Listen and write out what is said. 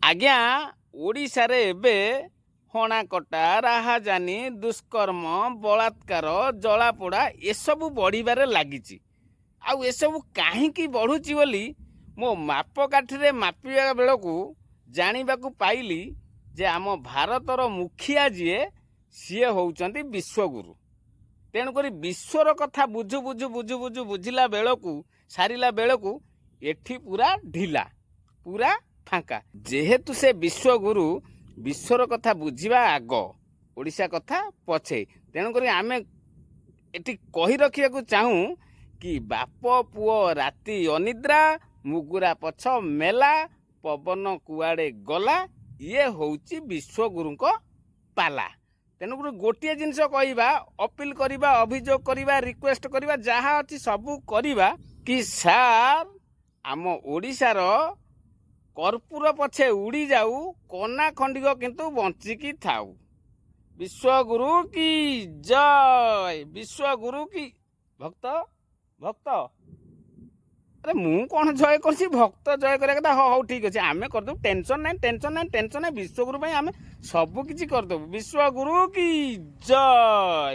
ଆଜ୍ଞା ଓଡ଼ିଶାରେ ଏବେ ହଣାକଟା ରାହାଜାନୀ ଦୁଷ୍କର୍ମ ବଳାତ୍କାର ଜଳାପୋଡ଼ା ଏସବୁ ବଢ଼ିବାରେ ଲାଗିଛି। ଆଉ ଏସବୁ କାହିଁକି ବଢ଼ୁଛି ବୋଲି ମୋ ମାପକାଠିରେ ମାପିବା ବେଳକୁ ଜାଣିବାକୁ ପାଇଲି ଯେ ଆମ ଭାରତର ମୁଖିଆ ଯିଏ ସିଏ ହେଉଛନ୍ତି ବିଶ୍ୱଗୁରୁ। ତେଣୁକରି ବିଶ୍ୱର କଥା ବୁଝିଲା ବେଳକୁ ସାରିଲା ବେଳକୁ ଏଠି ପୁରା ଢିଲା, ପୁରା ଫାଙ୍କା। ଯେହେତୁ ସେ ବିଶ୍ୱଗୁରୁ, ବିଶ୍ୱର କଥା ବୁଝିବା ଆଗ, ଓଡ଼ିଶା କଥା ପଛେ। ତେଣୁକରି ଆମେ ଏଠି କହି ରଖିବାକୁ ଚାହୁଁ କି ବାପ ପୁଅ ରାତି ଅନିଦ୍ରା, ମୁଗୁରା ପଛ ମେଲା, ପବନ କୁଆଡ଼େ ଗଲା, ଇଏ ହେଉଛି ବିଶ୍ୱଗୁରୁଙ୍କ ପାଲା। ତେଣୁକରି ଗୋଟିଏ ଜିନିଷ କହିବା, ଅପିଲ କରିବା, ଅଭିଯୋଗ କରିବା, ରିକ୍ୱେଷ୍ଟ କରିବା, ଯାହା ଅଛି ସବୁ କରିବା କି ସାର୍ ଆମ ଓଡ଼ିଶାର କର୍ପୂର ପଛେ ଉଡ଼ି ଯାଉ, କନା ଖଣ୍ଡିକ କିନ୍ତୁ ବଞ୍ଚିକି ଥାଉ। ବିଶ୍ୱଗୁରୁ କି ଜୟ, ବିଶ୍ୱଗୁରୁ କି ଭକ୍ତ ଆରେ ମୁଁ କ'ଣ ଜୟ କରୁଛି, ଭକ୍ତ ଜୟ କରିବା କଥା। ହଉ ଠିକ୍ ଅଛି, ଆମେ କରିଦେବୁ, ଟେନସନ୍ ନାହିଁ। ବିଶ୍ୱଗୁରୁ ପାଇଁ ଆମେ ସବୁ କିଛି କରିଦେବୁ। ବିଶ୍ୱଗୁରୁ କି ଜୟ।